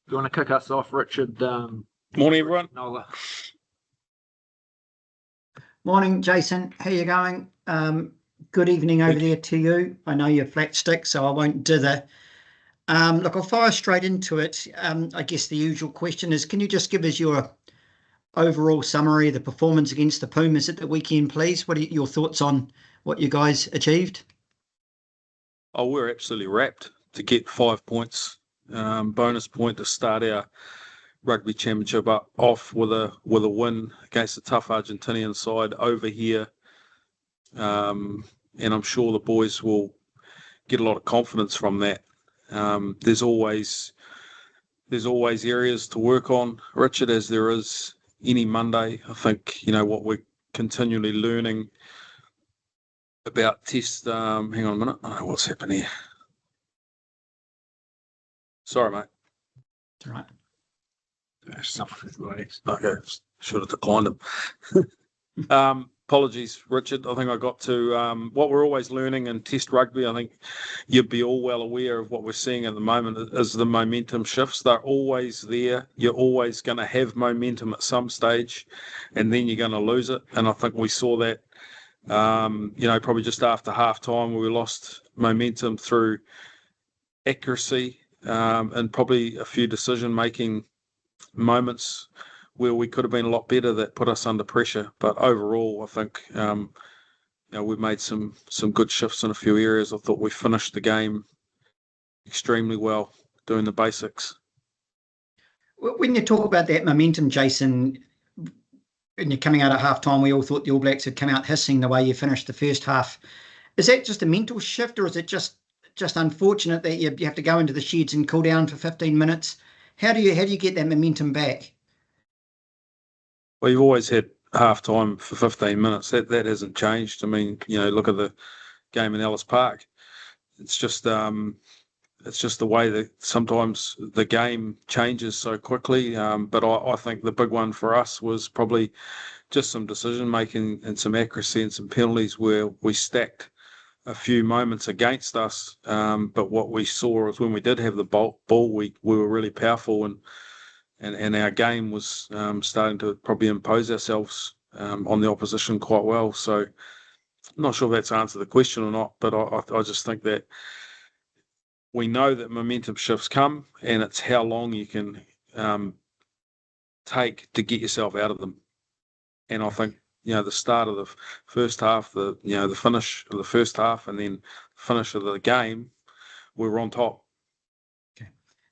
you want to kick us off, Richard? Morning, everyone. Nola. Morning, Jason. How you going? Good evening over there to you. I know you're flat stick, so I won't dither. Look, I'll fire straight into it. I guess the usual question is, can you just give us your overall summary of the performance against the Pumas at the weekend, please? What are your thoughts on what you guys achieved? Oh, we're absolutely wrapped to get 5 points, bonus point to start our rugby championship off with a win against a tough Argentinian side over here, and I'm sure the boys will get a lot of confidence from that. There's always areas to work on, Richard, as there is any Monday. I think what we're continually learning about test. Hang on a minute. Oh, what's happening here? Sorry, mate. All right. Okay, should have declined them. Apologies, Richard. I think I got to what we're always learning in test rugby. I think you'd be all well aware of what we're seeing at the moment is the momentum shifts. They're always there. You're always going to have momentum at some stage, and then you're going to lose it. And I think we saw that, probably just after half time, we lost momentum through accuracy and probably a few decision-making moments where we could have been a lot better that put us under pressure. But overall, I think we've made some good shifts in a few areas. I thought we finished the game extremely well, doing the basics. When you talk about that momentum, Jason, when you're coming out at half-time, we all thought the All Blacks had come out hissing the way you finished the first half. Is that just a mental shift, or is it just unfortunate that you have to go into the sheds and cool down for 15 minutes? How do you get that momentum back? Well, you've always had half time for 15 minutes. That hasn't changed. I mean, look at the game in Ellis Park. It's just the way that sometimes the game changes so quickly. But I think the big one for us was probably just some decision making and some accuracy and some penalties where we stacked a few moments against us. But what we saw is when we did have the ball, we were really powerful and our game was starting to probably impose ourselves on the opposition quite well. So I'm not sure if that's answered the question or not, but I just think that we know that momentum shifts come, and it's how long you can take to get yourself out of them. And I think the start of the first half, the finish of the first half, and then finish of the game, we were on top.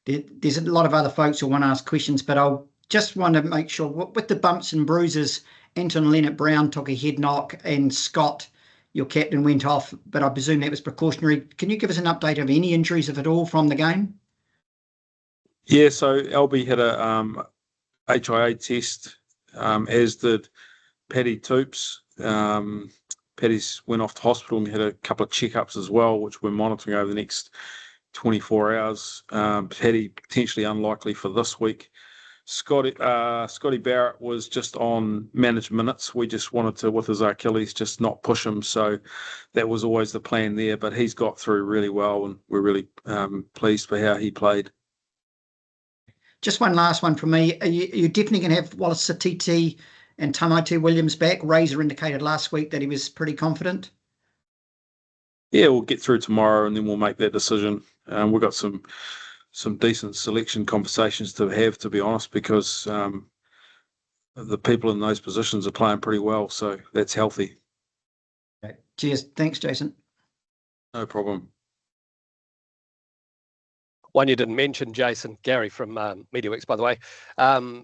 There's a lot of other folks who want to ask questions, but I'll just want to make sure, with the bumps and bruises, Anton Leonard-Brown took a head knock and Scott, your captain, went off, but I presume that was precautionary. Can you give us an update of any injuries, if at all, from the game? Yeah, so Albie had a HIA test, as did Paddy Toops. Paddy's went off to hospital and had a couple of checkups as well, which we're monitoring over the next 24 hours. Paddy potentially unlikely for this week. Scotty Barrett was just on managed minutes. We just wanted to, with his Achilles, just not push him. So that was always the plan there. But he's got through really well, and we're really pleased for how he played. Just one last one from me. Are you definitely going to have Wallace Satiti and Tamaitu Williams back? Razor indicated last week that he was pretty confident. Yeah, we'll get through tomorrow and then we'll make that decision. We've got some decent selection conversations to have, to be honest, because the people in those positions are playing pretty well, so that's healthy. Okay. Cheers. Thanks, Jason. No problem. One you didn't mention, Jason, Gary from MediaWorks, by the way.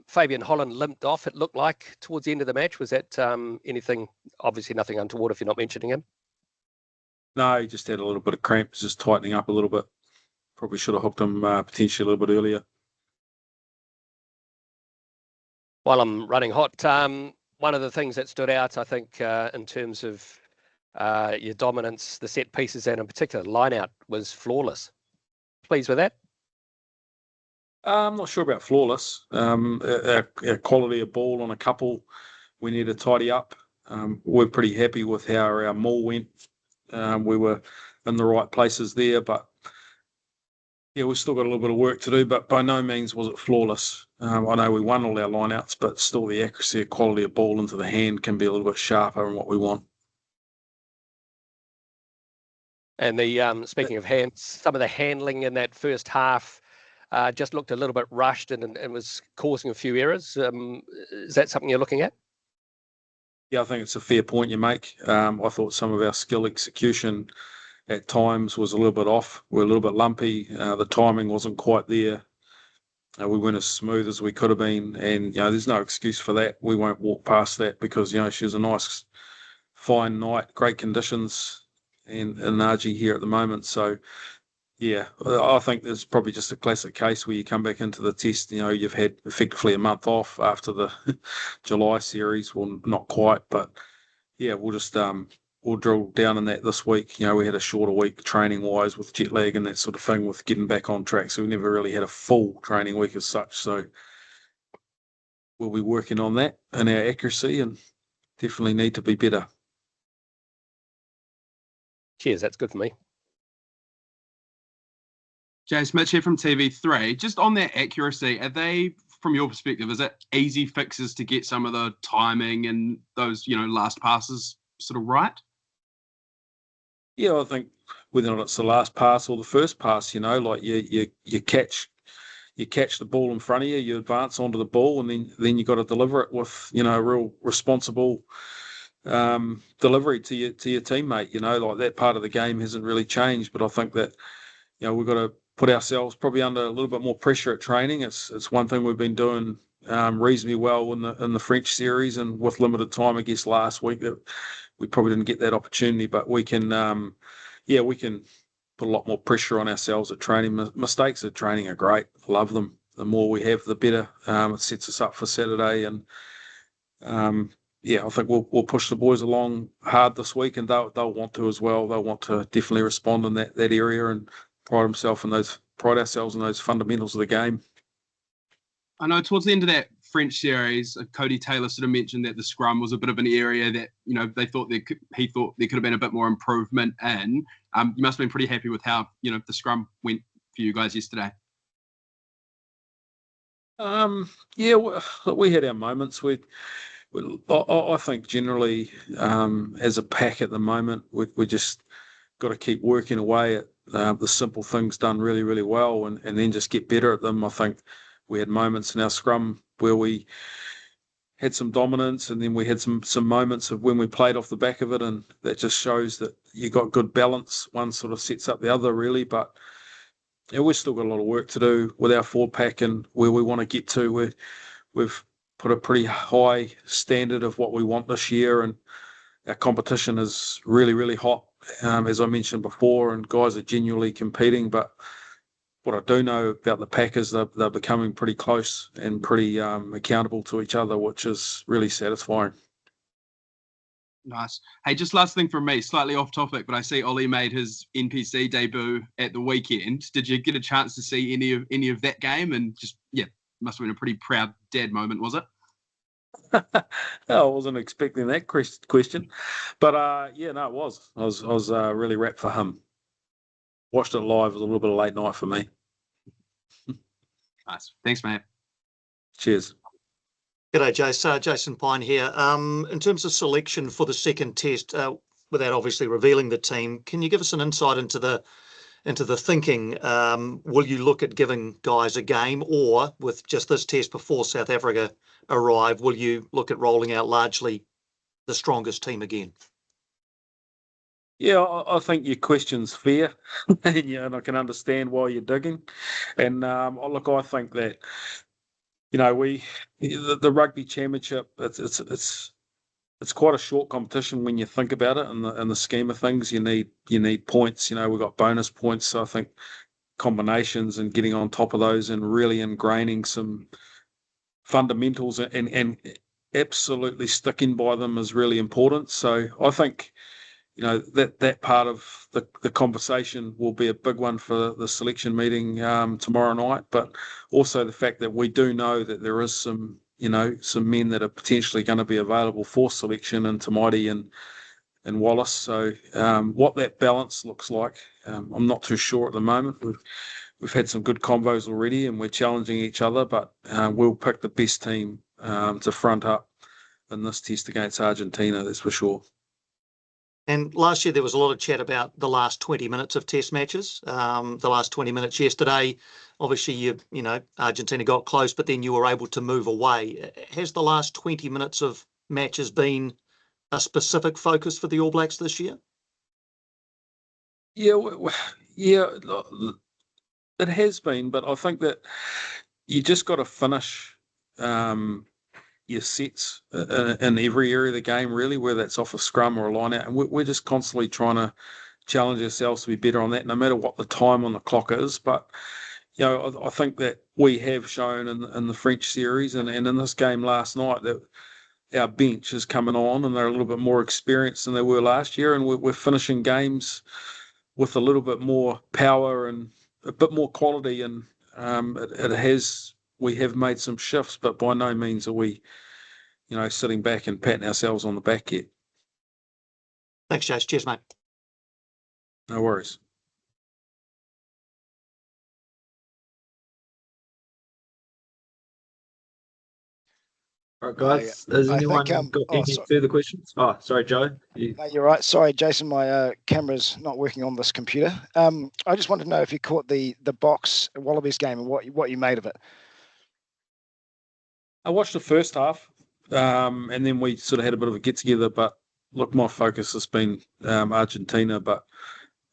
Fabian Holland limped off, it looked like, towards the end of the match. Was that anything, obviously nothing untoward if you're not mentioning him? No, he just had a little bit of cramps, just tightening up a little bit. Probably should have hooked him potentially a little bit earlier. While I'm running hot, one of the things that stood out, I think, in terms of your dominance, the set pieces and in particular line out, was flawless. Pleased with that? I'm not sure about flawless. Our quality of ball on a couple, we need to tidy up. We're pretty happy with how our maul went. We were in the right places there, but Yeah, we've still got a little bit of work to do, but by no means was it flawless. I know we won all our lineouts, but still the accuracy and quality of ball into the hand can be a little bit sharper than what we want. And the speaking of hands, some of the handling in that first half just looked a little bit rushed and was causing a few errors. Is that something you're looking at? Yeah, I think it's a fair point you make. I thought some of our skill execution at times was a little bit off. We're a little bit lumpy. The timing wasn't quite there. We weren't as smooth as we could have been, and there's no excuse for that. We won't walk past that because she was a nice, fine night, great conditions, in Argie here at the moment. So yeah, I think there's probably just a classic case where you come back into the test. You've had effectively a month off after the July series. Well, not quite, but yeah, we'll just we'll drill down on that this week. We had a shorter week training wise with jet lag and that sort of thing with getting back on track. So we never really had a full training week as such. So we'll be working on that and our accuracy, and definitely need to be better. Cheers, that's good for me. Jace, Mitch here from TV3. Just on that accuracy, are they, from your perspective, is it easy fixes to get some of the timing and those, last passes sort of right? Yeah, I think whether or not it's the last pass or the first pass, like you catch the ball in front of you, you advance onto the ball, and then you got to deliver it with a real responsible delivery to your teammate. Like that part of the game hasn't really changed, but I think that we've got to put ourselves probably under a little bit more pressure at training. It's one thing we've been doing reasonably well in the French series, and with limited time, I guess last week that we probably didn't get that opportunity, but we can we can put a lot more pressure on ourselves at training. Mistakes at training are great. Love them. The more we have, the better. It sets us up for Saturday, and I think we'll push the boys along hard this week, and they'll want to as well. They'll want to definitely respond in that area and pride ourselves in those fundamentals of the game. I know towards the end of that French series, Cody Taylor sort of mentioned that the scrum was a bit of an area that he thought there could have been a bit more improvement in. You must have been pretty happy with how the scrum went for you guys yesterday. We had our moments. I think generally, as a pack at the moment, we just got to keep working away at the simple things done really, really well, and then just get better at them. I think we had moments in our scrum where we had some dominance, and then we had some moments of when we played off the back of it, and that just shows that you got good balance. One sort of sets up the other, really, but we've still got a lot of work to do with our forward pack and where we want to get to. We've put a pretty high standard of what we want this year, and our competition is really, really hot, as I mentioned before, and guys are genuinely competing. But what I do know about the Packers, they're becoming pretty close and pretty accountable to each other, which is really satisfying. Nice. Hey, just last thing from me, slightly off topic, but I see Ollie made his NPC debut at the weekend. Did you get a chance to see any of that game? And just, must have been a pretty proud dad moment, was it? I wasn't expecting that question, but it was. I was really rapt for him. Watched it live. It was a little bit of late night for me. Nice. Thanks, mate. Cheers. G'day, Jace. Jason Pine here. In terms of selection for the second test, without obviously revealing the team, can you give us an insight into the thinking? Will you look at giving guys a game, or with just this test before South Africa arrive, will you look at rolling out largely the strongest team again? Yeah, I think your question's fair, and I can understand why you're digging. And look, I think that the rugby championship, it's quite a short competition when you think about it. In the scheme of things, you need points. We've got bonus points, so I think combinations and getting on top of those and really ingraining some fundamentals and absolutely sticking by them is really important. So I think that part of the conversation will be a big one for the selection meeting tomorrow night, but also the fact that we do know that there is some men that are potentially going to be available for selection in Tamaiti and Wallace. So what that balance looks like, I'm not too sure at the moment. we've had some good combos already, and we're challenging each other. But we'll pick the best team to front up in this test against Argentina. That's for sure. And last year there was a lot of chat about the last 20 minutes of test matches. The last 20 minutes yesterday, obviously you know Argentina got close, but then you were able to move away. Has the last 20 minutes of matches been a specific focus for the All Blacks this year? Yeah, it has been, but I think that you just got to finish your sets in every area of the game, really, whether that's off a scrum or a line out. And we're just constantly trying to challenge ourselves to be better on that, no matter what the time on the clock is. But, you know, I think that we have shown in the French series and in this game last night that our bench is coming on and they're a little bit more experienced than they were last year. And we're finishing games with a little bit more power and a bit more quality. And we have made some shifts, but by no means are we, sitting back and patting ourselves on the back yet. Thanks, Jace. Cheers, mate. No worries. All right, guys. Has anyone got any further questions? Oh, sorry, Joe. No, you're right. Sorry, Jason. My camera's not working on this computer. I just wanted to know if you caught the Box Wallabies game and what you made of it. I watched the first half, and then we sort of had a bit of a get together. But look, my focus has been Argentina. But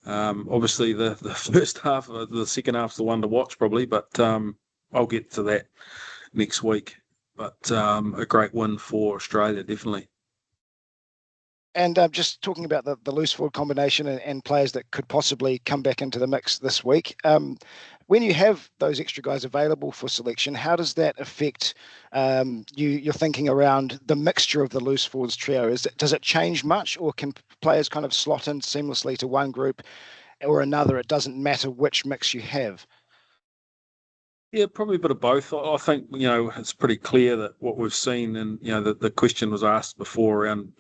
obviously, the first half, the second half's the one to watch probably. But I'll get to that next week. But a great win for Australia, definitely. And just talking about the loose forward combination and players that could possibly come back into the mix this week. When you have those extra guys available for selection, how does that affect your thinking around the mixture of the loose forwards trio? Does it change much, or can players kind of slot in seamlessly to one group or another? It doesn't matter which mix you have. Yeah, probably a bit of both. I think, it's pretty clear that what we've seen, and, the question was asked before around,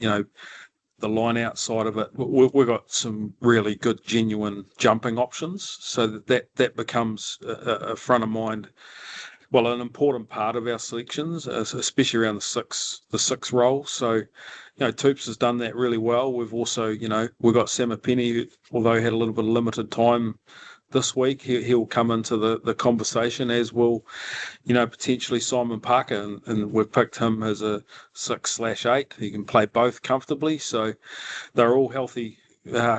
the line outside of it. We've got some really good, genuine jumping options, so that becomes a front of mind, well, an important part of our selections, especially around the six role. So, Toops has done that really well. We've also, we've got Samapeni, who, although he had a little bit of limited time this week, he'll come into the conversation, as will, potentially Simon Parker, and we've picked him as a 6/8. He can play both comfortably, so they're all healthy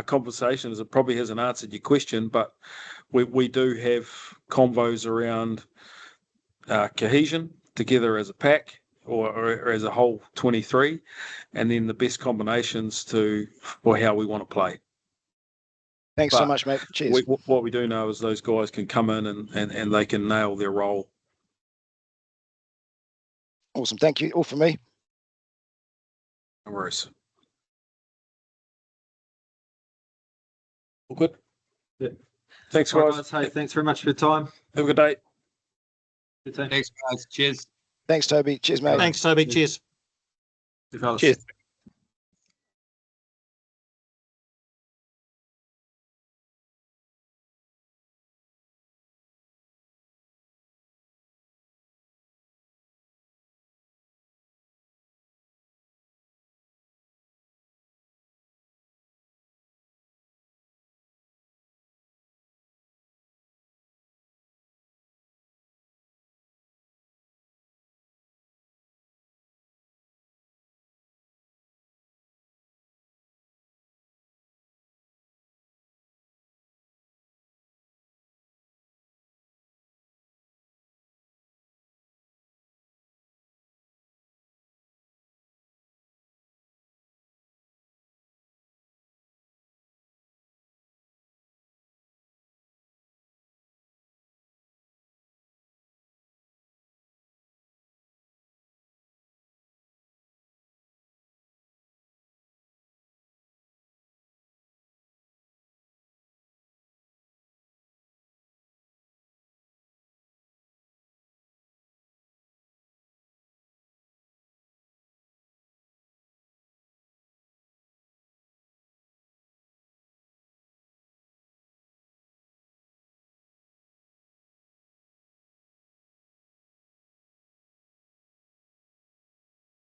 conversations. It probably hasn't answered your question, but we do have convos around cohesion together as a pack or as a whole 23, and then the best combinations for how we want to play. Thanks so much, mate. Cheers. What we do know is those guys can come in and they can nail their role. Awesome. Thank you. All for me. No worries. All good? Yeah. Thanks, guys. Right, hey, thanks very much for your time. Have a good day. Good day. Thanks, guys. Cheers. Thanks, Toby. Cheers, mate. Thanks, Toby. Cheers. Good fellas. Cheers.